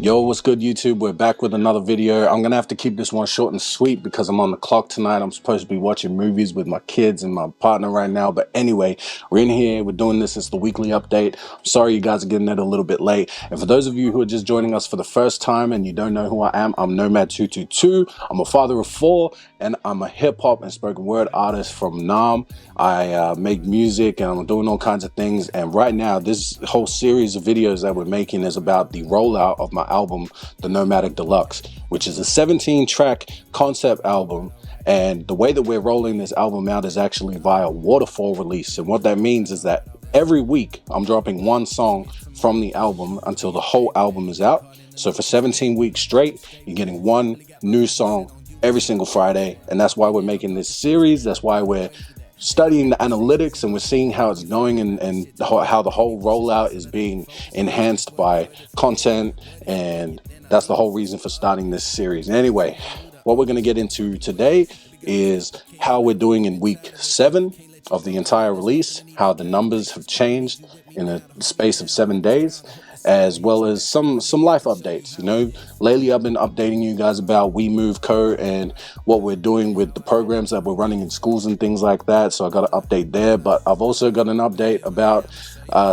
Yo, what's good, YouTube? We're back with another video. I'm gonna have to keep this one short and sweet because I'm on the clock tonight. I'm supposed to be watching movies with my kids and my partner right now. But anyway, we're in here. We're doing this. It's the weekly update. I'm sorry you guys are getting it a little bit late. And for those of you who are just joining us for the first time and you don't know who I am, I'm Nomad222. I'm a father of four and I'm a hip hop and spoken word artist from Naarm. I make music and I'm doing all kinds of things. And right now, this whole series of videos that we're making is about the rollout of my album, the Nomadic Deluxe, which is a 17-track concept album. And the way that we're rolling this album out is actually via waterfall release. And what that means is that every week I'm dropping one song from the album until the whole album is out. So for 17 weeks straight, you're getting one new song every single Friday. And that's why we're making this series. That's why we're studying the analytics and we're seeing how it's going and how the whole rollout is being enhanced by content. And that's the whole reason for starting this series. Anyway, what we're going to get into today is how we're doing in week 7 of the entire release, how the numbers have changed in a space of 7 days, as well as some life updates. You know, lately I've been updating you guys about We Move Co and what we're doing with the programs that we're running in schools and things like that. So I got an update there, but I've also got an update about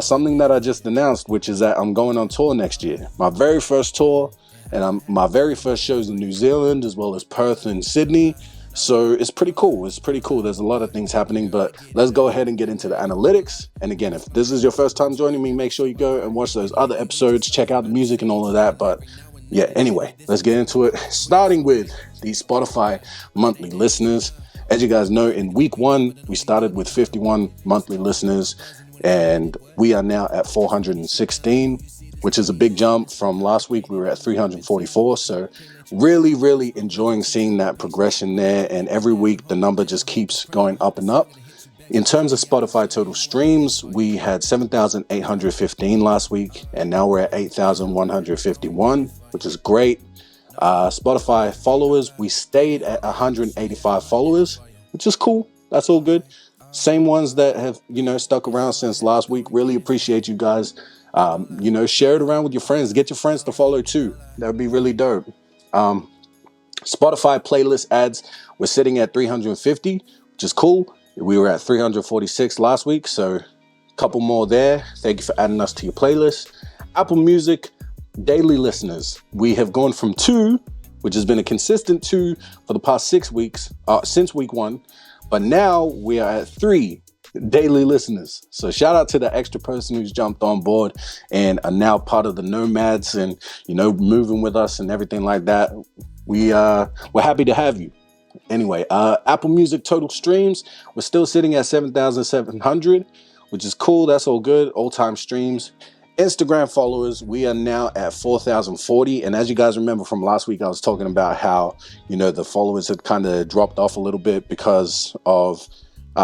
something that I just announced, which is that I'm going on tour next year. My very first tour, and my very first shows in New Zealand, as well as Perth and Sydney. So it's pretty cool. It's pretty cool. There's a lot of things happening, but let's go ahead and get into the analytics. And again, if this is your first time joining me, make sure you go and watch those other episodes, check out the music and all of that. But yeah, anyway, let's get into it. Starting with the Spotify monthly listeners. As you guys know, in week 1, we started with 51 monthly listeners, and we are now at 416, which is a big jump from last week. We were at 344. So really enjoying seeing that progression there. And every week the number just keeps going up and up. In terms of Spotify total streams, we had 7,815 last week, and now we're at 8,151, which is great. Spotify followers, we stayed at 185 followers, which is cool. That's all good. Same ones that have, stuck around since last week. Really appreciate you guys. Share it around with your friends. Get your friends to follow too. That would be really dope. Spotify playlist ads, we're sitting at 350, which is cool. We were at 346 last week, so a couple more there. Thank you for adding us to your playlist. Apple Music daily listeners, we have gone from 2, which has been a consistent 2 for the past 6 weeks, since week 1, but now we are at 3 daily listeners. So shout out to the extra person who's jumped on board and are now part of the Nomads and moving with us and everything like that. We're happy to have you. Anyway, Apple Music total streams, we're still sitting at 7,700, which is cool. That's all good. All-time streams. Instagram followers, we are now at 4,040. And as you guys remember from last week, I was talking about how the followers had kind of dropped off a little bit because of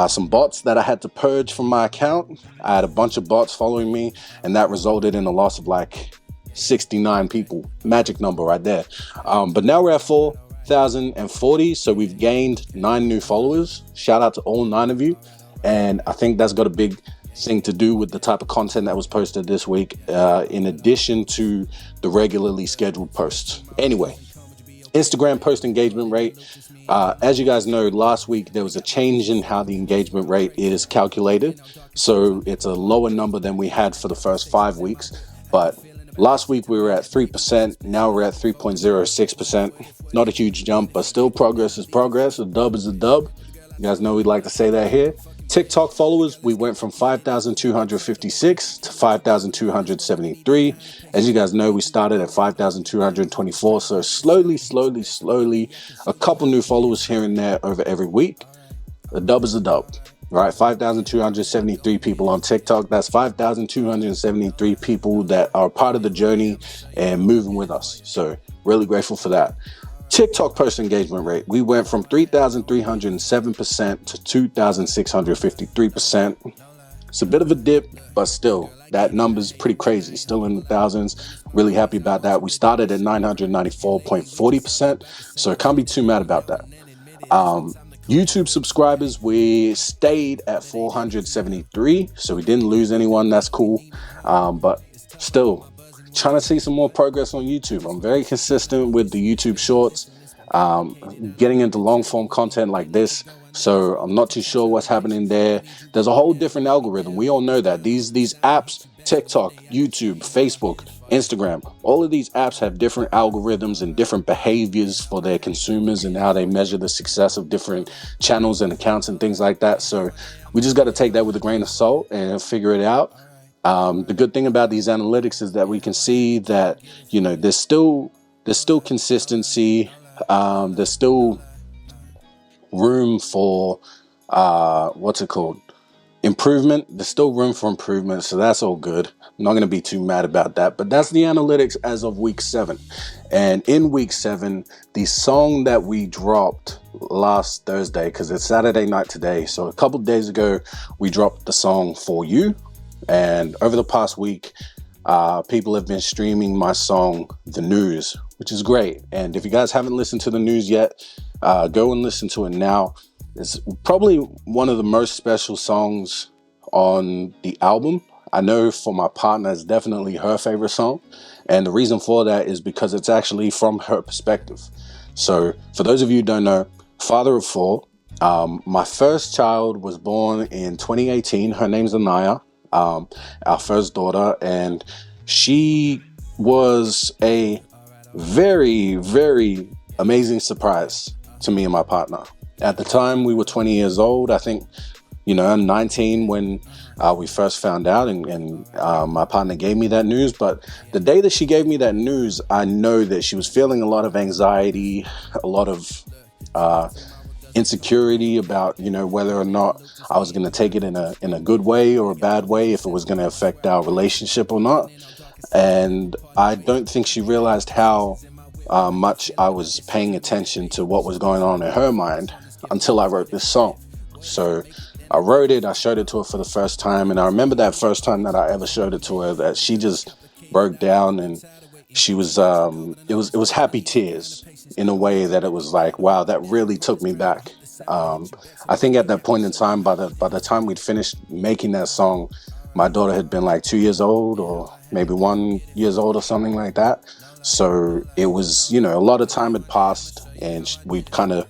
some bots that I had to purge from my account. I had a bunch of bots following me, and that resulted in a loss of like 69 people. Magic number right there. But now we're at 4,040, so we've gained 9 new followers. Shout out to all 9 of you. And I think that's got a big thing to do with the type of content that was posted this week, in addition to the regularly scheduled posts. Anyway, Instagram post engagement rate. As you guys know, last week there was a change in how the engagement rate is calculated. So it's a lower number than we had for the first 5 weeks. But last week we were at 3%. Now we're at 3.06%. Not a huge jump, but still progress is progress. A dub is a dub. You guys know we'd like to say that here. TikTok followers, we went from 5,256 to 5,273. As you guys know, we started at 5,224. So slowly, a couple new followers here and there over every week. A dub is a dub, right? 5,273 people on TikTok. That's 5,273 people that are part of the journey and moving with us. So really grateful for that. TikTok post engagement rate, we went from 3,307% to 2,653%. It's a bit of a dip, but still, that number's pretty crazy. Still in the thousands. Really happy about that. We started at 994.40%, so I can't be too mad about that. YouTube subscribers, we stayed at 473, so we didn't lose anyone. That's cool, but still, trying to see some more progress on YouTube. I'm very consistent with the YouTube shorts, getting into long form content like this. So I'm not too sure what's happening there. There's a whole different algorithm. We all know that these apps, TikTok, YouTube, Facebook, Instagram, all of these apps have different algorithms and different behaviors for their consumers and how they measure the success of different channels and accounts and things like that. So we just got to take that with a grain of salt and figure it out. The good thing about these analytics is that we can see that, you know, there's still consistency. There's still room for improvement. There's still room for improvement, so that's all good. I'm not going to be too mad about that. But that's the analytics as of week 7. And in week 7, the song that we dropped last Thursday, because it's Saturday night today, so a couple of days ago we dropped the song For You. And over the past week, people have been streaming my song The News, which is great. And if you guys haven't listened to The News yet, go and listen to it now. It's probably one of the most special songs on the album. I know for my partner, it's definitely her favorite song. And the reason for that is because it's actually from her perspective. So for those of you who don't know, father of 4, my first child was born in 2018. Her name's Anaya, our first daughter. And she was a very, very amazing surprise to me and my partner. At the time, we were 20 years old. I think, 19 when we first found out, and my partner gave me that news. But the day that she gave me that news, I know that she was feeling a lot of anxiety, a lot of insecurity about, whether or not I was going to take it in a good way or a bad way, if it was going to affect our relationship or not. And I don't think she realized how much I was paying attention to what was going on in her mind until I wrote this song. So I wrote it, I showed it to her for the first time, and I remember that first time that I ever showed it to her, that she just broke down, and she was it was happy tears in a way that it was like, wow, that really took me back. I think at that point in time, by the time we'd finished making that song, my daughter had been like 2 years old, or maybe 1 year old, or something like that. So it was, a lot of time had passed, and we'd kind of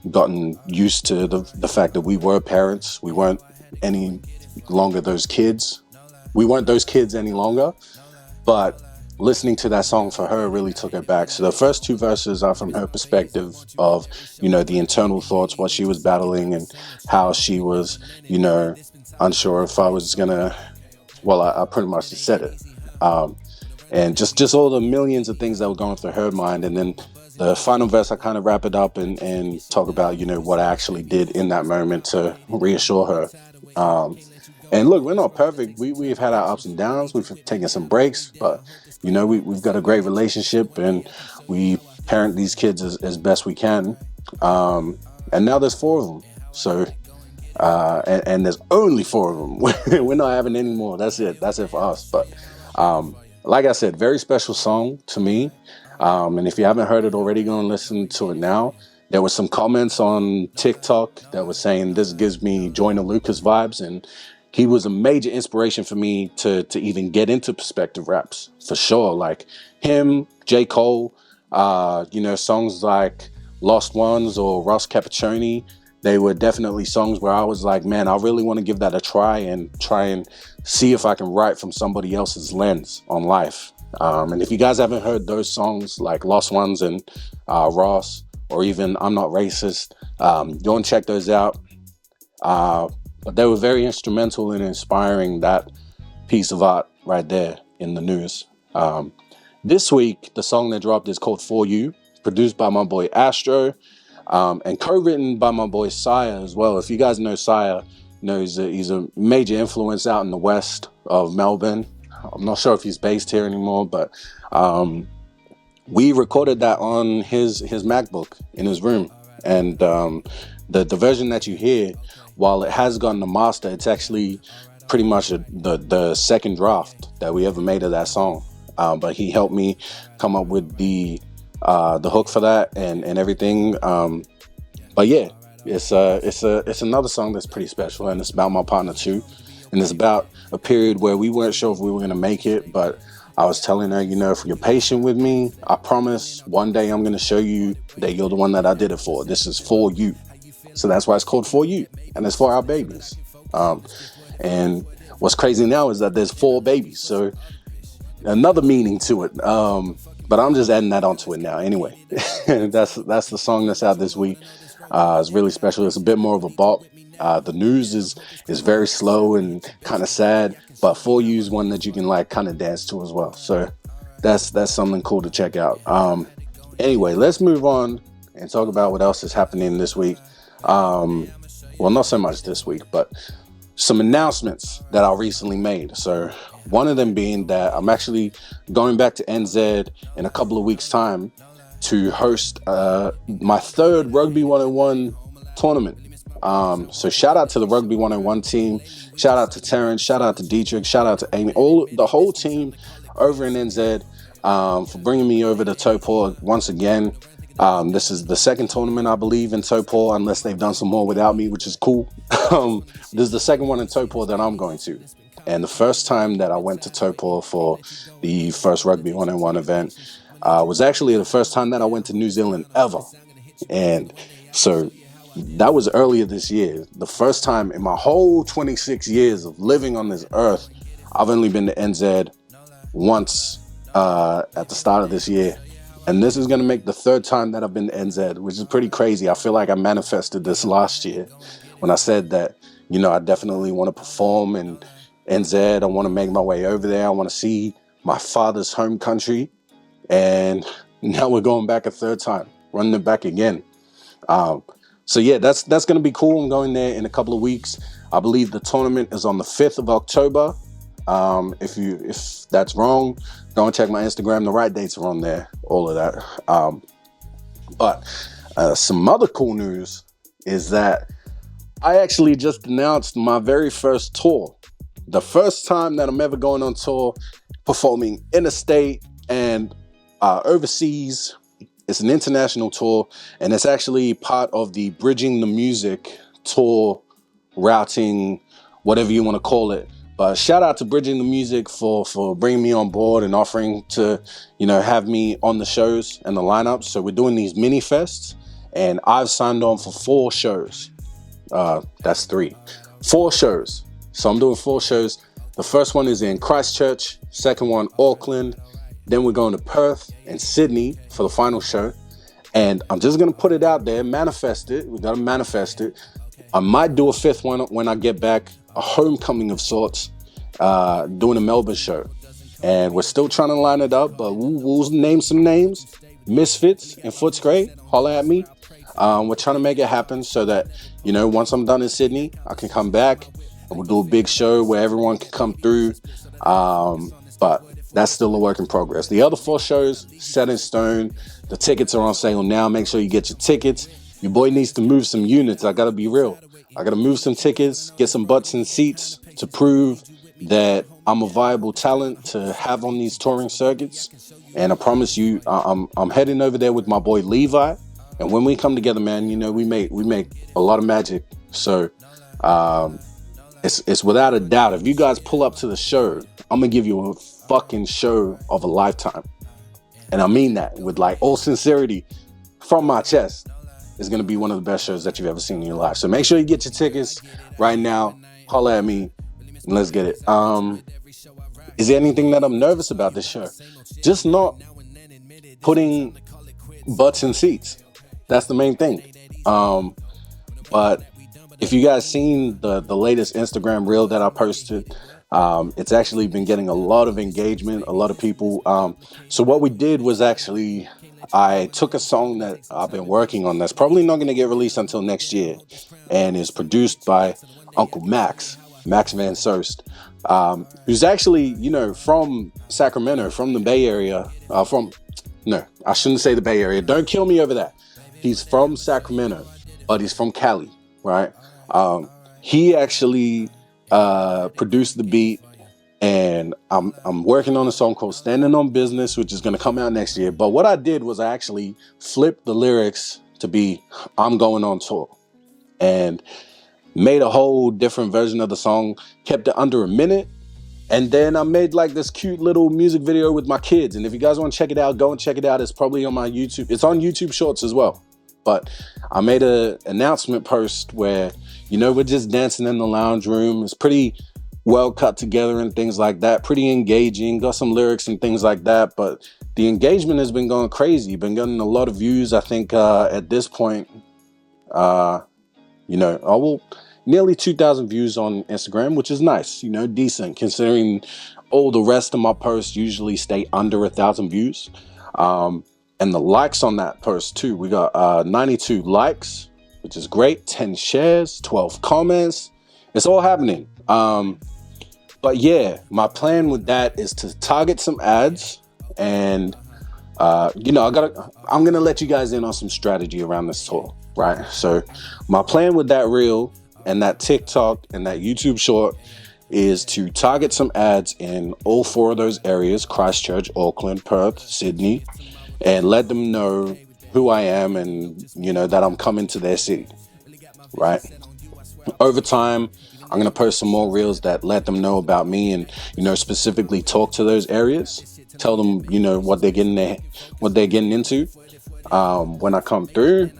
gotten used to the fact that we were parents. We weren't any longer those kids. We weren't those kids any longer. But listening to that song for her really took it back. So the first 2 verses are from her perspective of, the internal thoughts, what she was battling, and how she was, unsure if I was gonna, well, I pretty much just said it. And just all the millions of things that were going through her mind. And then the final verse, I kind of wrap it up and talk about, what I actually did in that moment to reassure her. And look, we're not perfect. We've had our ups and downs. We've taken some breaks, but, we've got a great relationship, and we parent these kids as best we can. And now there's 4 of them. So, and there's only 4 of them. We're not having any more. That's it. That's it for us. But, like I said, very special song to me. And if you haven't heard it already, go and listen to it now. There were some comments on TikTok that were saying this gives me Joyner Lucas vibes, and he was a major inspiration for me to even get into perspective raps, for sure. Like him, J. Cole, songs like Lost Ones or Ross Cappuccini, they were definitely songs where I was like, man, I really want to give that a try and see if I can write from somebody else's lens on life. And if you guys haven't heard those songs like Lost Ones and Ross, or even I'm Not Racist, go and check those out. But they were very instrumental in inspiring that piece of art right there in The News. This week, the song that dropped is called For You, produced by my boy Astro, and co-written by my boy Sire as well. If you guys know Sire, he's a major influence out in the west of Melbourne. I'm not sure if he's based here anymore, but we recorded that on his MacBook in his room. And the version that you hear, while it has gotten a master, it's actually pretty much the second draft that we ever made of that song. But he helped me come up with the hook for that and everything. But yeah, it's another song that's pretty special, and it's about my partner too. And it's about a period where we weren't sure if we were going to make it, but I was telling her, if you're patient with me, I promise one day I'm going to show you that you're the one that I did it for. This is for you. So that's why it's called For You. And it's for our babies. And what's crazy now is that there's 4 babies. So another meaning to it. But I'm just adding that onto it now. Anyway, that's the song that's out this week. It's really special. It's a bit more of a bop. The news is very slow and kind of sad, but For You is one that you can like kind of dance to as well. So that's something cool to check out. Anyway, let's move on and talk about what else is happening this week. Well, not so much this week, but some announcements that I recently made. So one of them being that I'm actually going back to NZ in a couple of weeks' time to host my 3rd Rugby 101 tournament. So shout out to the Rugby 101 team. Shout out to Terrence. Shout out to Dietrich. Shout out to Amy. The whole team over in NZ for bringing me over to Taupo once again. This is the 2nd tournament, I believe, in Taupo, unless they've done some more without me, which is cool. This is the 2nd one in Taupo that I'm going to. And the first time that I went to Taupo for the first Rugby 101 event was actually the first time that I went to New Zealand ever. And so that was earlier this year. The first time in my whole 26 years of living on this earth, I've only been to NZ once at the start of this year. And this is going to make the 3rd time that I've been to NZ, which is pretty crazy. I feel like I manifested this last year when I said that, I definitely want to perform in NZ. I want to make my way over there. I want to see my father's home country. And now we're going back a 3rd time, running it back again. So yeah, that's going to be cool. I'm going there in a couple of weeks. I believe the tournament is on the 5th of October. If that's wrong, go and check my Instagram. The right dates are on there, all of that. But some other cool news is that I actually just announced my very first tour. The first time that I'm ever going on tour, performing interstate and overseas. It's an international tour, and it's actually part of the Bridging the Music tour, routing, whatever you want to call it. But shout out to Bridging the Music for bringing me on board and offering to, have me on the shows and the lineup. So we're doing these mini fests, and I've signed on for 4 shows. That's 3. 4 shows. So I'm doing 4 shows. The first one is in Christchurch, second one, Auckland. Then we're going to Perth and Sydney for the final show. And I'm just going to put it out there, manifest it. We got to manifest it. I might do a 5th one when I get back, a homecoming of sorts, doing a Melbourne show. And we're still trying to line it up, but we'll name some names. Misfits and Footscray, holla at me. We're trying to make it happen so that, once I'm done in Sydney, I can come back and we'll do a big show where everyone can come through. But that's still a work in progress. The other 4 shows, set in stone. The tickets are on sale now. Make sure you get your tickets. Your boy needs to move some units. I got to be real. I got to move some tickets, get some butts in seats to prove that I'm a viable talent to have on these touring circuits. And I promise you, I'm heading over there with my boy Levi. And when we come together, man, we make a lot of magic. So it's without a doubt. If you guys pull up to the show, I'm going to give you a fucking show of a lifetime. And I mean that with like all sincerity from my chest. It's going to be one of the best shows that you've ever seen in your life. So make sure you get your tickets right now. Holla at me and let's get it. Is there anything that I'm nervous about this show? Just not putting butts in seats. That's the main thing. But if you guys seen the latest Instagram reel that I posted, it's actually been getting a lot of engagement, a lot of people. So what we did was actually, I took a song that I've been working on that's probably not going to get released until next year, and is produced by Uncle Max Van Soest, who's actually, from Sacramento, from the Bay Area. No, I shouldn't say the Bay Area. Don't kill me over that. He's from Sacramento, but he's from Cali, right? He actually produced the beat, and I'm working on a song called Standing on Business, which is going to come out next year. But what I did was I actually flipped the lyrics to be I'm going on tour, and made a whole different version of the song, kept it under a minute, And then I made like this cute little music video with my kids. And if you guys want to check it out, go and check it out. It's probably on my YouTube. It's on YouTube Shorts as well. But I made an announcement post where, we're just dancing in the lounge room. It's pretty well cut together and things like that. Pretty engaging. Got some lyrics and things like that. But the engagement has been going crazy. Been getting a lot of views. I think at this point, nearly 2,000 views on Instagram, which is nice, decent considering all the rest of my posts usually stay under 1,000 views. And the likes on that post too, we got 92 likes, which is great, 10 shares, 12 comments. It's all happening. But yeah, my plan with that is to target some ads, and I'm gonna let you guys in on some strategy around this tour, right? So my plan with that reel and that TikTok and that YouTube short is to target some ads in all 4 of those areas: Christchurch, Auckland, Perth, Sydney, and let them know who I am and, that I'm coming to their city, right? Over time, I'm going to post some more reels that let them know about me and, specifically talk to those areas, tell them, what they're getting into when I come through.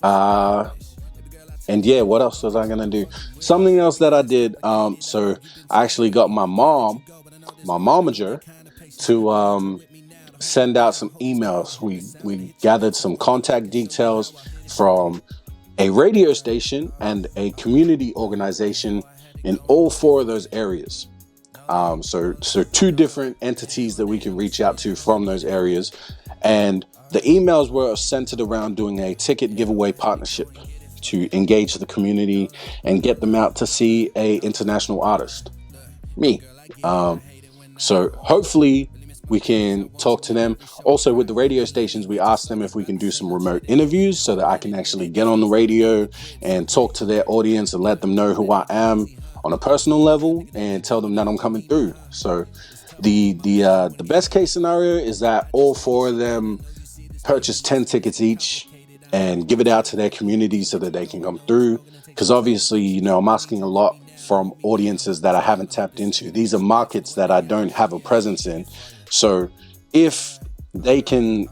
And yeah, what else was I going to do? Something else that I did. So I actually got my momager to send out some emails. We gathered some contact details from a radio station and a community organization in all 4 of those areas. So 2 different entities that we can reach out to from those areas. And the emails were centered around doing a ticket giveaway partnership to engage the community and get them out to see a international artist, me. So hopefully we can talk to them. Also with the radio stations, we asked them if we can do some remote interviews so that I can actually get on the radio and talk to their audience and let them know who I am on a personal level and tell them that I'm coming through. So the best case scenario is that all 4 of them purchase 10 tickets each and give it out to their community so that they can come through. Because obviously, I'm asking a lot from audiences that I haven't tapped into. These are markets that I don't have a presence in. So if they can,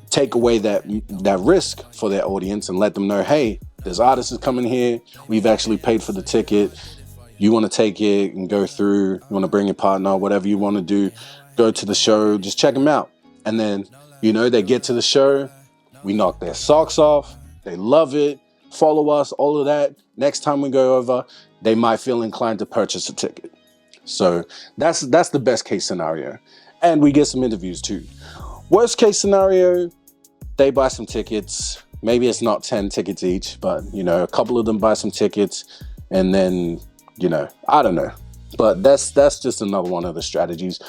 take away that risk for their audience and let them know, hey, this artist is coming here. We've actually paid for the ticket. You want to take it and go through. You want to bring your partner, whatever you want to do. Go to the show. Just check them out. And then, they get to the show. We knock their socks off. They love it. Follow us, all of that. Next time we go over, they might feel inclined to purchase a ticket. So that's the best case scenario. And we get some interviews too. Worst case scenario, they buy some tickets. Maybe it's not 10 tickets each, but, a couple of them buy some tickets. And then, I don't know. But that's just another one of the strategies.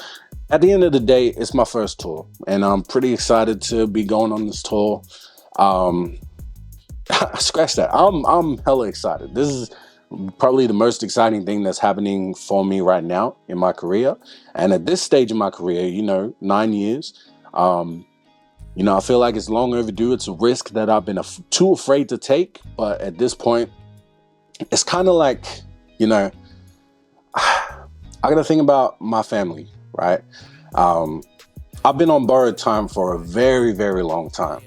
At the end of the day, it's my first tour, and I'm pretty excited to be going on this tour. Scratch that. I'm hella excited. This is probably the most exciting thing that's happening for me right now in my career. And at this stage in my career, 9 years, I feel like it's long overdue. It's a risk that I've been too afraid to take. But at this point, it's kind of like, I got to think about my family, right? I've been on borrowed time for a very, very long time.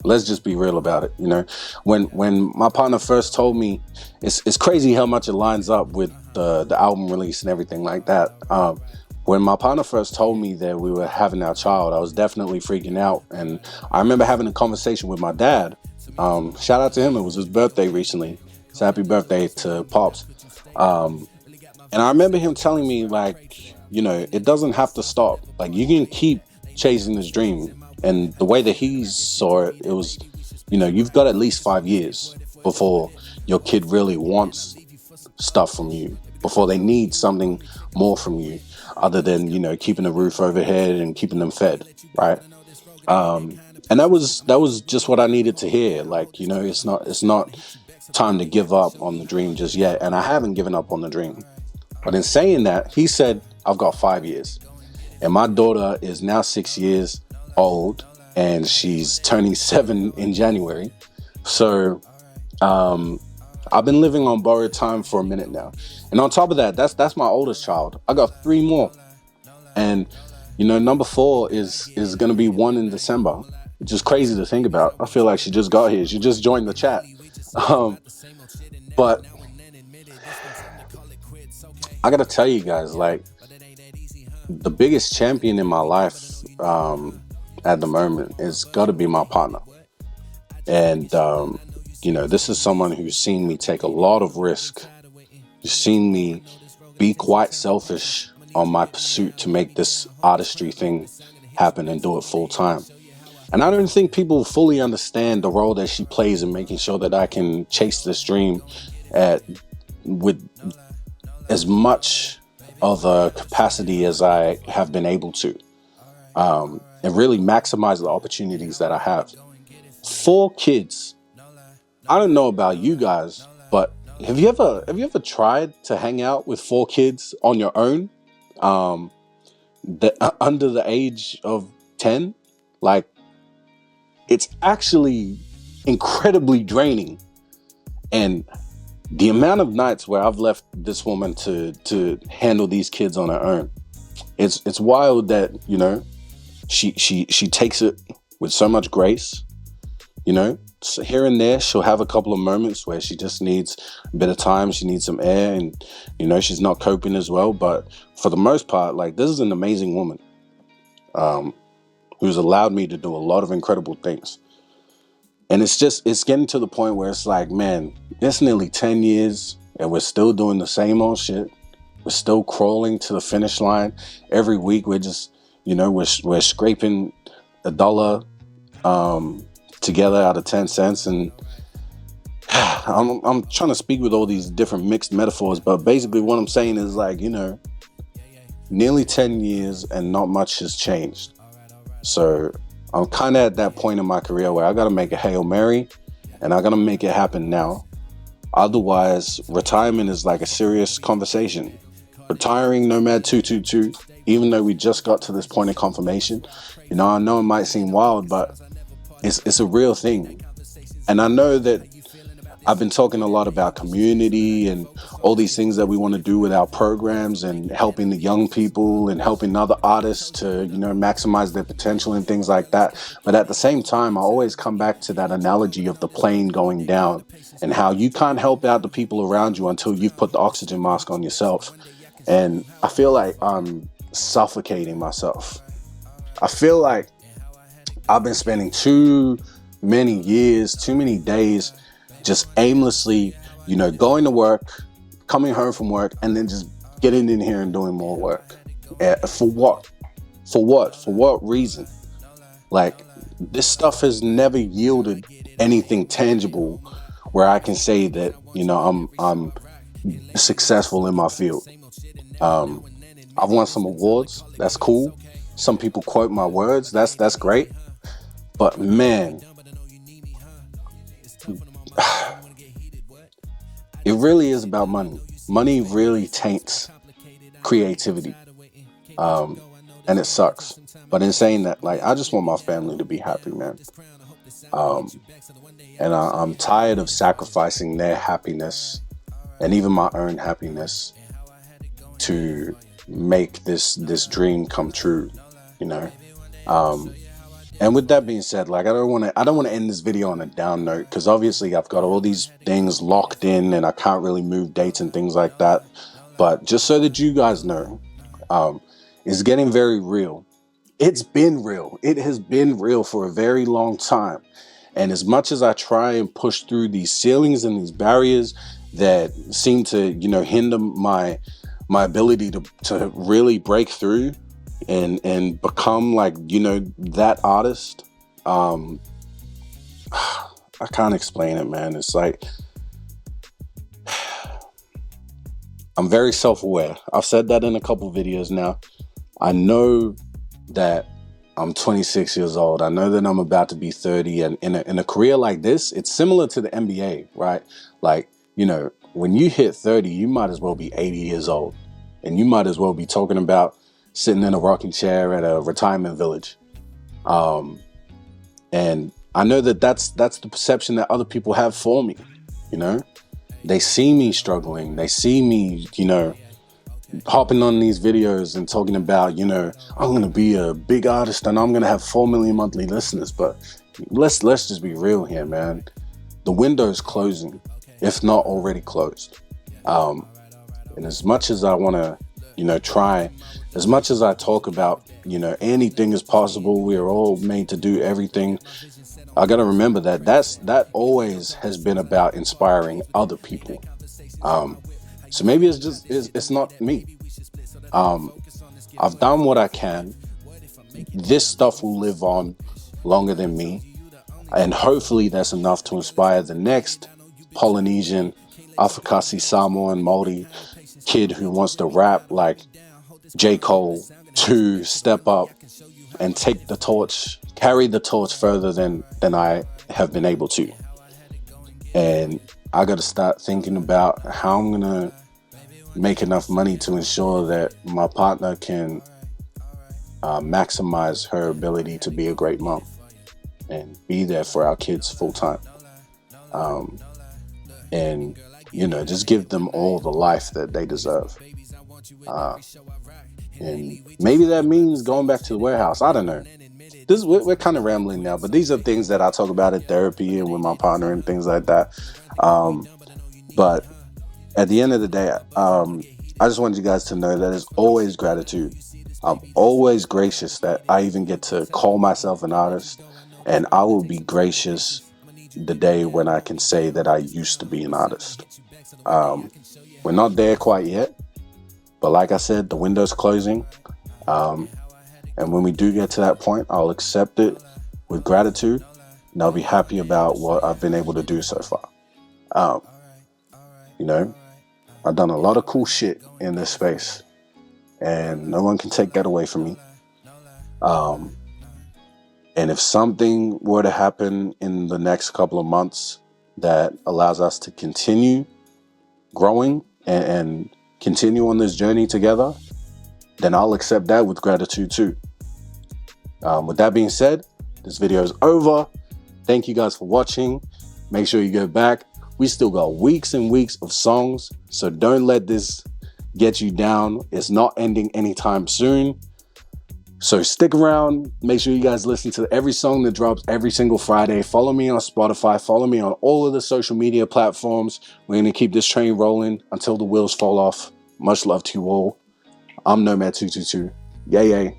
Let's just be real about it. When my partner first told me, it's crazy how much it lines up with the album release and everything like that. When my partner first told me that we were having our child, I was definitely freaking out. And I remember having a conversation with my dad. Shout out to him. It was his birthday recently. So happy birthday to Pops. And I remember him telling me, it doesn't have to stop. You can keep chasing this dream. And the way that he saw it, it was, you've got at least 5 years before your kid really wants stuff from you, before they need something more from you other than, keeping a roof overhead and keeping them fed, right? And that was just what I needed to hear. It's not time to give up on the dream just yet. And I haven't given up on the dream. But in saying that, he said, I've got 5 years. And my daughter is now 6 years old, and she's turning 7 in January. So I I've been living on borrowed time for a minute now. And on top of that, that's my oldest child. I got 3 more. And, you know, number 4 is going to be 1 in December, which is crazy to think about. I feel like she just got here. She just joined the chat. But I got to tell you guys, like, the biggest champion in my life at the moment is got to be my partner. And, you know, this is someone who's seen me take a lot of risk. You've seen me be quite selfish on my pursuit to make this artistry thing happen and do it full time. And I don't think people fully understand the role that she plays in making sure that I can chase this dream with as much of a capacity as I have been able to, and really maximize the opportunities that I have. 4 kids. I don't know about you guys, but have you ever tried to hang out with 4 kids on your own, under the age of 10? Like, it's actually incredibly draining. And the amount of nights where I've left this woman to handle these kids on her own, it's wild that, you know, she takes it with so much grace. You know, so here and there she'll have a couple of moments where she just needs a bit of time, she needs some air, and, you know, she's not coping as well. But for the most part, like, this is an amazing woman who's allowed me to do a lot of incredible things. And it's getting to the point where it's like, man, it's nearly 10 years and we're still doing the same old shit. We're still crawling to the finish line. Every week we're just, you know, we're scraping $1 together out of 10 cents. And I'm trying to speak with all these different mixed metaphors, but basically what I'm saying is, like, you know, nearly 10 years and not much has changed. So I'm kind of at that point in my career where I got to make a Hail Mary, and I got to make it happen now. Otherwise, retirement is like a serious conversation. Retiring Nomad222, even though we just got to this point of confirmation, you know, I know it might seem wild, but it's a real thing. And I know that I've been talking a lot about community and all these things that we want to do with our programs and helping the young people and helping other artists to, you know, maximize their potential and things like that. But at the same time, I always come back to that analogy of the plane going down and how you can't help out the people around you until you've put the oxygen mask on yourself. And I feel like I'm suffocating myself. I feel like I've been spending too many years, too many days just aimlessly, you know, going to work, coming home from work, and then just getting in here and doing more work. For what? For what? For what reason? Like, this stuff has never yielded anything tangible where I can say that, you know, I'm successful in my field. I've won some awards. That's cool. Some people quote my words. That's great. But man, it really is about money. Money really taints creativity. And it sucks. But in saying that, like, I just want my family to be happy, man. And I'm tired of sacrificing their happiness and even my own happiness to make this dream come true, you know. And with that being said, like, I don't want to end this video on a down note, because obviously I've got all these things locked in and I can't really move dates and things like that. But just so that you guys know, it's getting very real. It's been real. It has been real for a very long time. And as much as I try and push through these ceilings and these barriers that seem to, you know, hinder my ability to really break through and become, like, you know, that artist, I can't explain it, man. It's like, I'm very self-aware. I've said that in a couple videos now. I know that I'm 26 years old. I know that I'm about to be 30. And in a career like this, it's similar to the NBA, right? Like, you know, when you hit 30, you might as well be 80 years old. And you might as well be talking about sitting in a rocking chair at a retirement village. And I know that that's the perception that other people have for me, you know? they see me struggling. They see me, hopping on these videos and talking about, I'm going to be a big artist and I'm going to have 4 million monthly listeners. But let's just be real here, man. The window is closing, if not already closed. And as much as I want to, try, as much as I talk about, anything is possible, we are all made to do everything. I got to remember that always has been about inspiring other people. So maybe it's not me. I've done what I can. This stuff will live on longer than me. And hopefully that's enough to inspire the next Polynesian, Afakasi, Samoan, Māori kid who wants to rap like J. Cole to step up and take the torch, carry the torch further than I have been able to. And I got to start thinking about how I'm going to make enough money to ensure that my partner can maximize her ability to be a great mom and be there for our kids full time. And, just give them all the life that they deserve. And maybe that means going back to the warehouse. I don't know. We're kind of rambling now, but these are things that I talk about in therapy and with my partner and things like that. But at the end of the day, I just wanted you guys to know that there's always gratitude. I'm always gracious that I even get to call myself an artist, and I will be gracious the day when I can say that I used to be an artist. We're not there quite yet, but like I said, the window's closing. And when we do get to that point, I'll accept it with gratitude, and I'll be happy about what I've been able to do so far. I've done a lot of cool shit in this space, and no one can take that away from me. And if something were to happen in the next couple of months that allows us to continue growing and continue on this journey together, then I'll accept that with gratitude too. With that being said, this video is over. Thank you guys for watching. Make sure you go back. We still got weeks and weeks of songs, so don't let this get you down. It's not ending anytime soon. So stick around. Make sure you guys listen to every song that drops every single Friday. Follow me on Spotify. Follow me on all of the social media platforms. We're going to keep this train rolling until the wheels fall off. Much love to you all. I'm Nomad222. Yay, yay.